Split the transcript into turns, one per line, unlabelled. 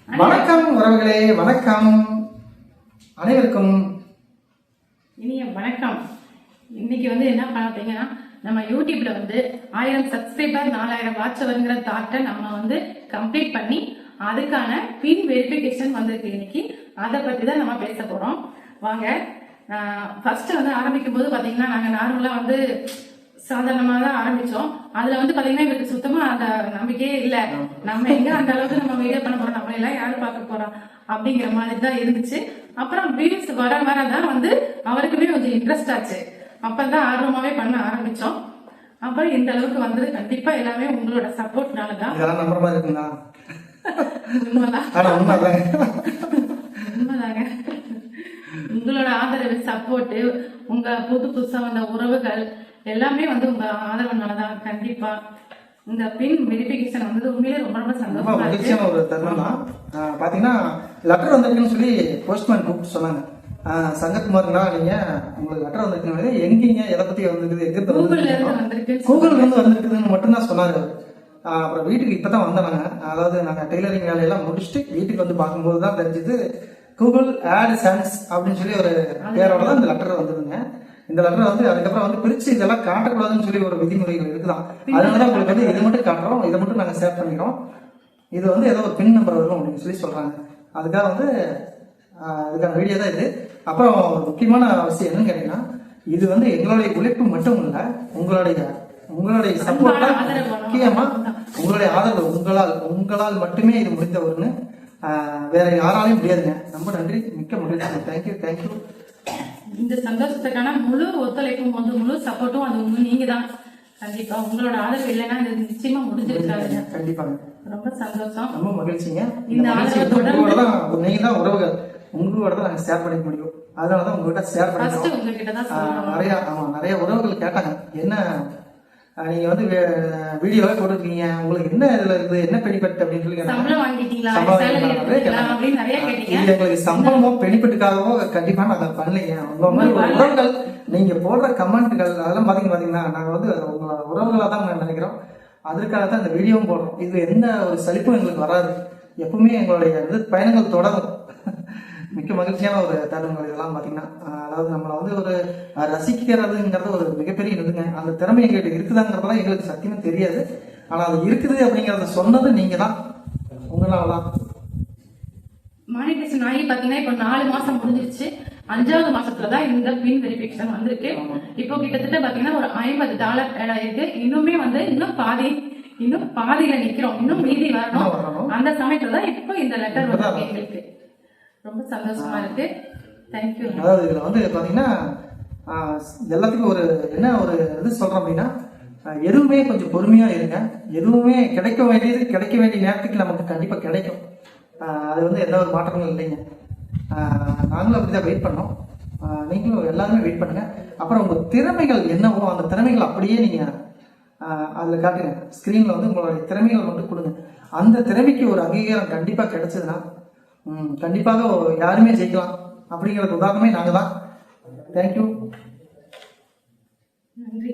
வணக்கம் உறவுகளே, வணக்கம் அனைவருக்கும்
இனிய வணக்கம். இன்னைக்கு என்ன பார்த்தீங்கன்னா, நம்ம யூடியூப்ல 1000 சப்ஸ்கிரைபர் 4000 வாட்ச் வருங்கிற தாட்டை நம்ம கம்ப்ளீட் பண்ணி அதுக்கான பின் வெரிஃபிகேஷன் வந்திருக்கு. இன்னைக்கு அதை பத்தி தான் நம்ம பேச போறோம். வாங்க. ஃபர்ஸ்ட் ஆரம்பிக்கும் போது பாத்தீங்கன்னா, நாங்க நார்மலா சாதாரணமா தான் ஆரம்பிச்சோம். அதுல பாத்தீங்கன்னா எங்களுக்கு சுத்தமா அந்த நம்பிக்கையே இல்ல. நம்ம எங்க அந்த அளவுக்கு நம்ம வீடியோ பண்ண போறோம், நம்ம எல்லாம் யாரு பார்க்க போறோம் அப்படிங்கிற மாதிரி தான் இருந்துச்சு. அப்புறம் வியூஸ் வர வரதான் அவருக்குமே கொஞ்சம் இன்ட்ரெஸ்ட் ஆச்சு. அப்பதான் ஆர்வமாவே பண்ண ஆரம்பிச்சோம். அப்புறம் இந்த அளவுக்கு வந்தது கண்டிப்பா எல்லாமே உங்களோட சப்போர்ட்னாலதான். உண்மைதாங்க. உங்களோட ஆதரவு, சப்போர்ட், உங்க புதுசா வந்த உறவுகள் எல்லாமே உங்க ஆதரவுனாலதான். கண்டிப்பா இந்த பின் வெரிஃபிகேஷன் உண்மையிலே ரொம்ப ரொம்ப சந்தோஷமா
மகிழ்ச்சியான ஒரு தருணம் தான். பாத்தீங்கன்னா லெட்டர் வந்திருக்குன்னு சொல்லி போஸ்ட்மேன் கூப்பிட்டு சொன்னாங்க. சங்கத்குமார்ங்களா, நீங்க உங்களுக்கு லெட்டர் வந்திருக்கு, எங்கீங்க, எதை பத்தி வந்திருக்குது, எங்க கூகுள்ல இருந்து வந்திருக்குதுன்னு மட்டும்தான் சொன்னாரு. அப்புறம் வீட்டுக்கு இப்பதான் வந்தாங்க. அதாவது நாங்க டெய்லரிங் வேலையெல்லாம் முடிச்சுட்டு வீட்டுக்கு பார்க்கும்போது தான் தெரிஞ்சது கூகுள் ஆட் சென்ஸ் அப்படின்னு சொல்லி ஒரு பேரோட தான் இந்த லெட்டர் வந்ததுங்க. இந்த லெட்டர் அதுக்கப்புறம் பிரிச்சு இதெல்லாம் காட்டக்கூடாதுன்னு சொல்லி ஒரு விதிமுறைகள் இருக்குதான். அதனாலதான் உங்களுக்கு இது மட்டும் காட்டுறோம், இதை மட்டும் நாங்க ஷேர் பண்ணிக்கிறோம். இது ஏதோ ஒரு பின் நம்பர் வரும் அப்படின்னு சொல்லி சொல்றாங்க. அதுக்காக இதுக்கான வீடியோ தான் இது. அப்புறம் முக்கியமான விஷயம் என்னன்னு கேட்டீங்கன்னா, இது எங்களுடைய உழைப்பு மட்டும் இல்ல, உங்களுடைய சப்போர்ட்டா, முக்கியமா உங்களுடைய ஆதரவு, உங்களால் மட்டுமே இது முடிந்த ஒண்ணு. வேற யாராலையும் முடியாதுங்க. ரொம்ப நன்றி, மிக்க மகிழ்ச்சி. தேங்க்யூ.
இந்த சந்தோஷத்துக்கான முழு ஒத்துழைப்பும் முழு சப்போர்ட்டும் நீங்க தான். கண்டிப்பா உங்களோட ஆதரவு இல்லைன்னா இது நிச்சயமா முடிஞ்சிருக்காதுங்க.
கண்டிப்பாங்க.
ரொம்ப சந்தோஷம்,
ரொம்ப மகிழ்ச்சிங்க.
இந்த ஆதரவோட
நீங்க தான் உறவுகள், உங்களோட தான் நாங்க ஷேர் பண்ணிக்க முடியும். அதனாலதான் உங்ககிட்ட ஷேர் பண்ணிக்கிறோம். நிறைய உறவுகள் கேட்டாங்க, என்ன நீங்க வீடியோவே போட்டுருக்கீங்க, உங்களுக்கு என்ன இதுல இருக்குது, என்ன பெனிஃபிட் அப்படின்னு சொல்லி எங்களுக்கு சம்பளமோ பெனிஃபிட்டுக்காகவோ கண்டிப்பா நாங்க பண்ணலைங்க. உங்க மாதிரி உறவுகள் நீங்க போடுற கமெண்ட்கள் அதெல்லாம் பாத்தீங்கன்னா நாங்க உங்களோட உறவுகளா தான் நினைக்கிறோம். அதற்காக தான் இந்த வீடியோவும் போடுறோம். இது எந்த ஒரு சலிப்பும் எங்களுக்கு வராது. எப்பவுமே எங்களுடைய பயணங்கள் தொடரும். மிக்க மகிழ்ச்சியான ஒரு தருணங்கள் இதெல்லாம் பாத்தீங்கன்னா, அதாவது நம்மள ஒரு ரசிக்கிறதுங்கிறது ஒரு மிகப்பெரிய இதுங்க. அந்த திறமை எங்களுக்கு இருக்குதாங்கிறதெல்லாம் எங்களுக்கு சத்தியமா தெரியாது. ஆனா அது இருக்குது அப்படிங்கறத சொன்னது நீங்க தான், உங்களாலதான்.
மானிட்டேஷன் ஆகி பாத்தீங்கன்னா இப்ப 4 மாசம் முடிஞ்சிருச்சு. 5வது மாசத்துலதான் இந்த பின் வெரிஃபிகேஷன் வந்திருக்கு. இப்போ கிட்டத்தட்ட பாத்தீங்கன்னா ஒரு $50 ஆயிருக்கு. இன்னுமே இன்னும் பாதியில நிக்கிறோம். இன்னும் மீதி வரணும். அந்த சமயத்துலதான் இப்போ இந்த லெட்டர் எங்களுக்கு ரொம்ப சந்தோஷமா இருக்கு. தேங்க்யூ.
அதாவது இதுல பாத்தீங்கன்னா எல்லாத்துக்கும் ஒரு இது சொல்றோம் அப்படின்னா, எதுவுமே கொஞ்சம் பொறுமையா இருங்க. எதுவுமே கிடைக்க வேண்டிய நேரத்துக்கு நமக்கு கண்டிப்பா கிடைக்கும். அது எந்த ஒரு மாற்றங்களும் இல்லைங்க. நாங்களும் அப்படிதான் வெயிட் பண்ணோம். நீங்களும் எல்லாருமே வெயிட் பண்ணுங்க. அப்புறம் உங்க திறமைகள் என்னவோ அந்த திறமைகள் அப்படியே நீங்க அதுல காட்டுங்க. ஸ்கிரீன்ல உங்களுடைய திறமைகள் மட்டும் கொடுங்க. அந்த திறமைக்கு ஒரு அங்கீகாரம் கண்டிப்பா கிடைச்சதுன்னா கண்டிப்பாக யாருமே ஜெயிக்கலாம். அப்படிங்கிறது உதாரணமே நாங்க தான். தேங்க்யூ.
நன்றி.